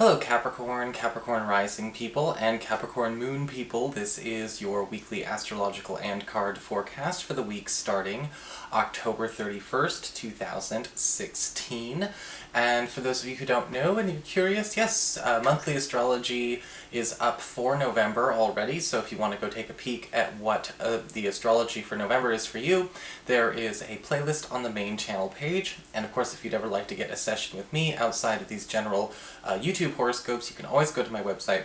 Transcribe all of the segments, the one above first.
Hello Capricorn, Capricorn rising people, and Capricorn moon people. This is your weekly astrological and card forecast for the week starting October 31st, 2016. And for those of you who don't know and you're curious, yes, monthly astrology is up for November already, so if you want to go take a peek at what the astrology for November is for you, there is a playlist on the main channel page. And of course, if you'd ever like to get a session with me outside of these general YouTube horoscopes, you can always go to my website,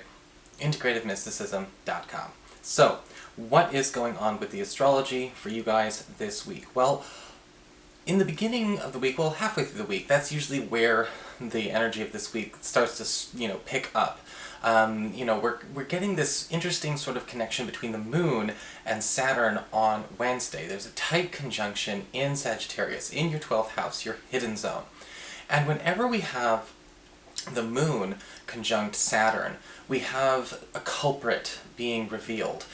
integrativemysticism.com. So, what is going on with the astrology for you guys this week? Well, in the beginning of the week, well, halfway through the week, that's usually where the energy of this week starts to, pick up. We're getting this interesting sort of connection between the moon and Saturn on Wednesday. There's a tight conjunction in Sagittarius, in your 12th house, your hidden zone. And whenever we have the moon conjunct Saturn, we have a culprit being revealed.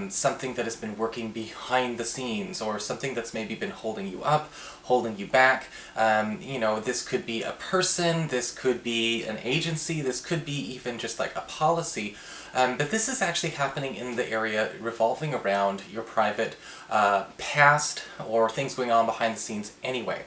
Something that has been working behind the scenes, or something that's maybe been holding you up, holding you back. This could be a person, this could be an agency, this could be even just like a policy. But this is actually happening in the area revolving around your private past, or things going on behind the scenes anyway.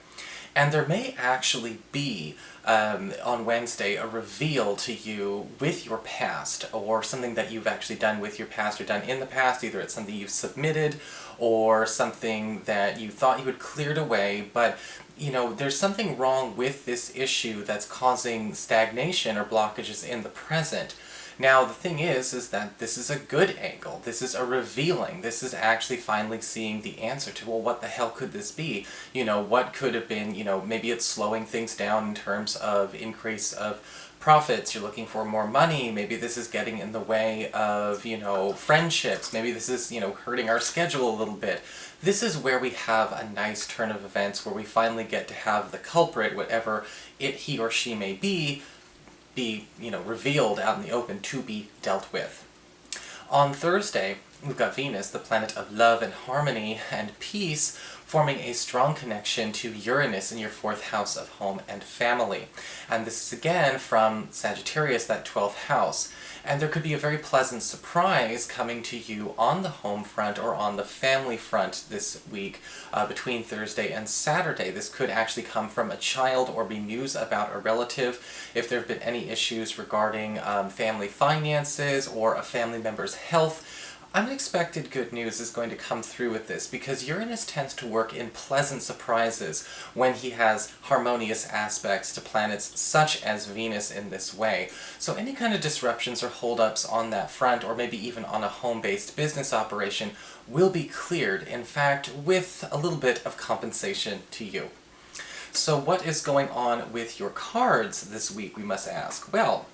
And there may actually be, on Wednesday, a reveal to you with your past, or something that you've actually done with your past or done in the past. Either it's something you've submitted, or something that you thought you had cleared away, but there's something wrong with this issue that's causing stagnation or blockages in the present. Now, the thing is that this is a good angle. This is a revealing. This is actually finally seeing the answer to, well, what the hell could this be? What could have been, maybe it's slowing things down in terms of increase of profits. You're looking for more money. Maybe this is getting in the way of, friendships. Maybe this is, hurting our schedule a little bit. This is where we have a nice turn of events where we finally get to have the culprit, whatever he or she may be revealed out in the open to be dealt with. On Thursday, we've got Venus, the planet of love and harmony and peace, forming a strong connection to Uranus in your 4th house of home and family. And this is again from Sagittarius, that 12th house. And there could be a very pleasant surprise coming to you on the home front or on the family front this week, between Thursday and Saturday. This could actually come from a child or be news about a relative. If there have been any issues regarding family finances or a family member's health, unexpected good news is going to come through with this, because Uranus tends to work in pleasant surprises when he has harmonious aspects to planets such as Venus in this way. So any kind of disruptions or holdups on that front, or maybe even on a home-based business operation, will be cleared, in fact, with a little bit of compensation to you. So what is going on with your cards this week, we must ask? Well,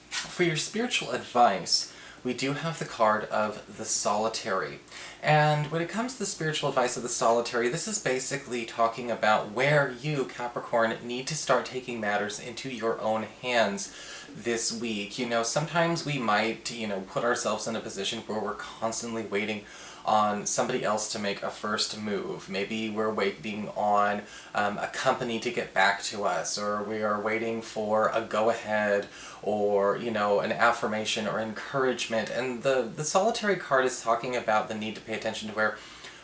for your spiritual advice, we do have the card of the Solitary. And when it comes to the spiritual advice of the Solitary, this is basically talking about where you, Capricorn, need to start taking matters into your own hands this week. Sometimes we might, put ourselves in a position where we're constantly waiting on somebody else to make a first move. Maybe we're waiting on a company to get back to us, or we are waiting for a go-ahead, or, an affirmation or encouragement. And the Solitary card is talking about the need to pay attention to where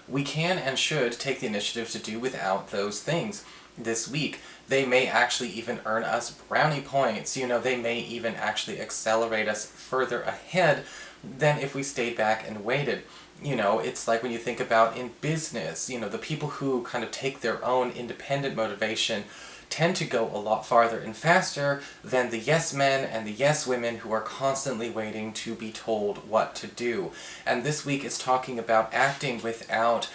we can and should take the initiative to do without those things this week. They may actually even earn us brownie points. They may even actually accelerate us further ahead than if we stayed back and waited. It's like when you think about in business, the people who kind of take their own independent motivation tend to go a lot farther and faster than the yes men and the yes women who are constantly waiting to be told what to do. And this week is talking about acting without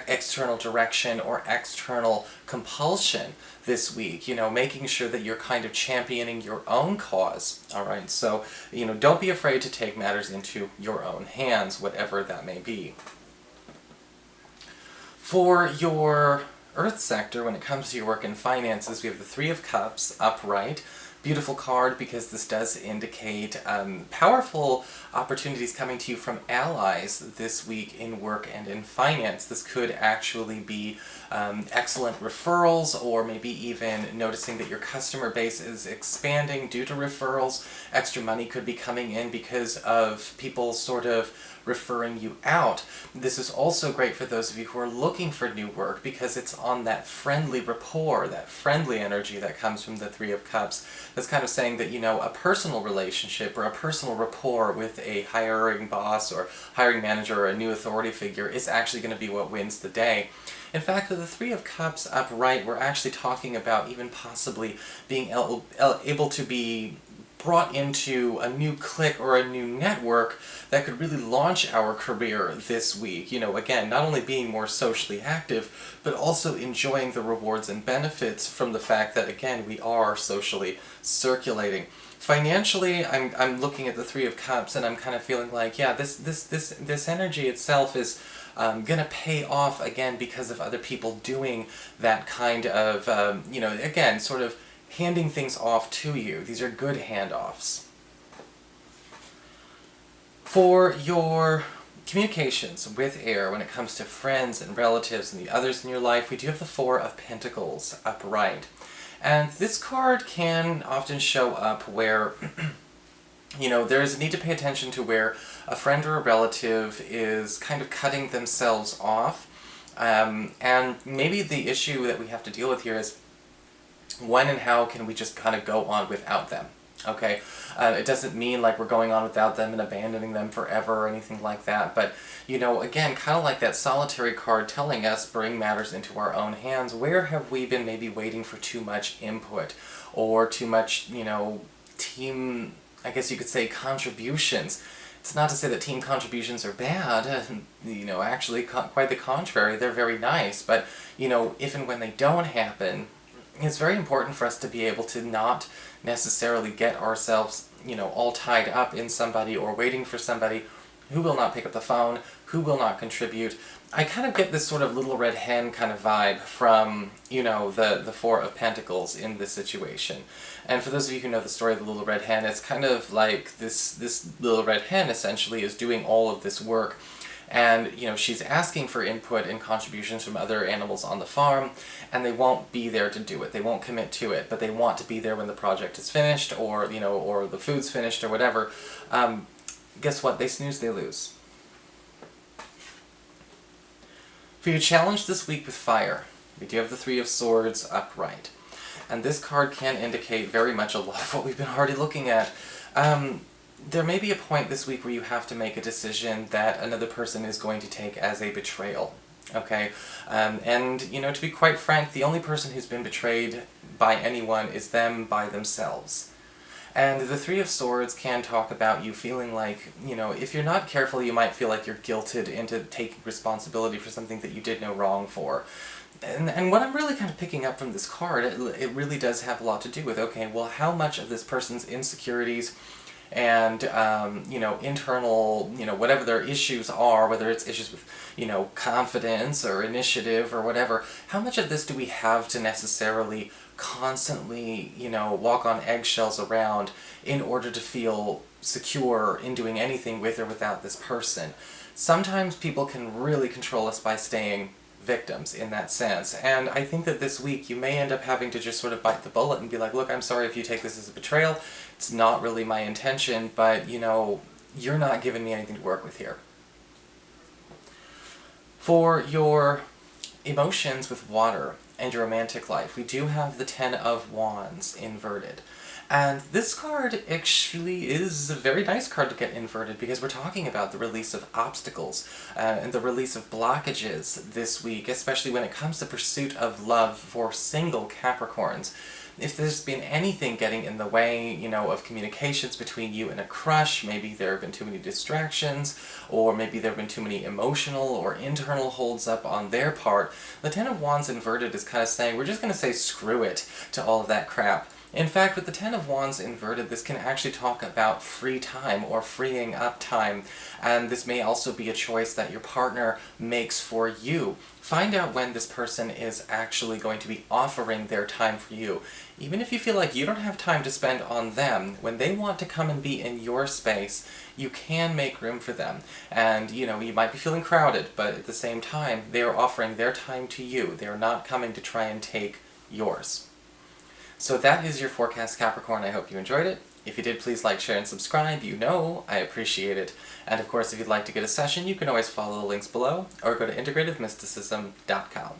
external direction or external compulsion this week, making sure that you're kind of championing your own cause, alright? So, don't be afraid to take matters into your own hands, whatever that may be. For your Earth sector, when it comes to your work and finances, we have the 3 of Cups upright, beautiful card because this does indicate powerful opportunities coming to you from allies this week in work and in finance. This could actually be excellent referrals, or maybe even noticing that your customer base is expanding due to referrals. Extra money could be coming in because of people sort of referring you out. This is also great for those of you who are looking for new work because it's on that friendly rapport, that friendly energy that comes from the Three of Cups. That's kind of saying that, you know, a personal relationship or a personal rapport with a hiring boss or hiring manager or a new authority figure is actually going to be what wins the day. In fact, with the Three of Cups upright, we're actually talking about even possibly being able to be brought into a new clique or a new network that could really launch our career this week. You know, again, not only being more socially active, but also enjoying the rewards and benefits from the fact that, again, we are socially circulating. Financially, I'm looking at the Three of Cups and I'm kind of feeling like, yeah, this energy itself is gonna pay off again because of other people doing that kind of, you know, again, sort of handing things off to you. These are good handoffs. For your communications with air when it comes to friends and relatives and the others in your life, we do have the Four of Pentacles upright. And this card can often show up where you know, there's a need to pay attention to where a friend or a relative is kind of cutting themselves off. And maybe the issue that we have to deal with here is when and how can we just kind of go on without them, okay? It doesn't mean like we're going on without them and abandoning them forever or anything like that, but, you know, again, kind of like that solitary card telling us bring matters into our own hands. Where have we been maybe waiting for too much input or too much, you know, team, I guess you could say, contributions? It's not to say that team contributions are bad, you know, actually quite the contrary, they're very nice, but, you know, if and when they don't happen, it's very important for us to be able to not necessarily get ourselves, you know, all tied up in somebody or waiting for somebody who will not pick up the phone, who will not contribute. I kind of get this sort of little red hen kind of vibe from, you know, the Four of Pentacles in this situation. And for those of you who know the story of the little red hen, it's kind of like this little red hen essentially is doing all of this work. And, you know, she's asking for input and contributions from other animals on the farm, and they won't be there to do it. They won't commit to it, but they want to be there when the project is finished, or, you know, or the food's finished, or whatever. Guess what? They snooze, they lose. For your challenge this week with fire, we do have the Three of Swords upright. And this card can indicate very much a lot of what we've been already looking at. There may be a point this week where you have to make a decision that another person is going to take as a betrayal, okay? And, you know, to be quite frank, the only person who's been betrayed by anyone is them by themselves. And the Three of Swords can talk about you feeling like, you know, if you're not careful, you might feel like you're guilted into taking responsibility for something that you did no wrong for. And what I'm really kind of picking up from this card, it really does have a lot to do with, okay, well, how much of this person's insecurities and, you know, internal, you know, whatever their issues are, whether it's issues with, you know, confidence or initiative or whatever, how much of this do we have to necessarily constantly, you know, walk on eggshells around in order to feel secure in doing anything with or without this person? Sometimes people can really control us by staying victims in that sense, and I think that this week you may end up having to just sort of bite the bullet and be like, look, I'm sorry if you take this as a betrayal, it's not really my intention, but, you know, you're not giving me anything to work with here. For your emotions with water and your romantic life, we do have the Ten of Wands inverted. And this card actually is a very nice card to get inverted because we're talking about the release of obstacles and the release of blockages this week, especially when it comes to pursuit of love for single Capricorns. If there's been anything getting in the way, you know, of communications between you and a crush, maybe there have been too many distractions, or maybe there have been too many emotional or internal holds up on their part, the Ten of Wands inverted is kind of saying, we're just going to say screw it to all of that crap. In fact, with the Ten of Wands inverted, this can actually talk about free time or freeing up time, and this may also be a choice that your partner makes for you. Find out when this person is actually going to be offering their time for you. Even if you feel like you don't have time to spend on them, when they want to come and be in your space, you can make room for them. And, you might be feeling crowded, but at the same time, they are offering their time to you. They are not coming to try and take yours. So that is your forecast, Capricorn. I hope you enjoyed it. If you did, please like, share, and subscribe. I appreciate it. And of course, if you'd like to get a session, you can always follow the links below, or go to integrativemysticism.com.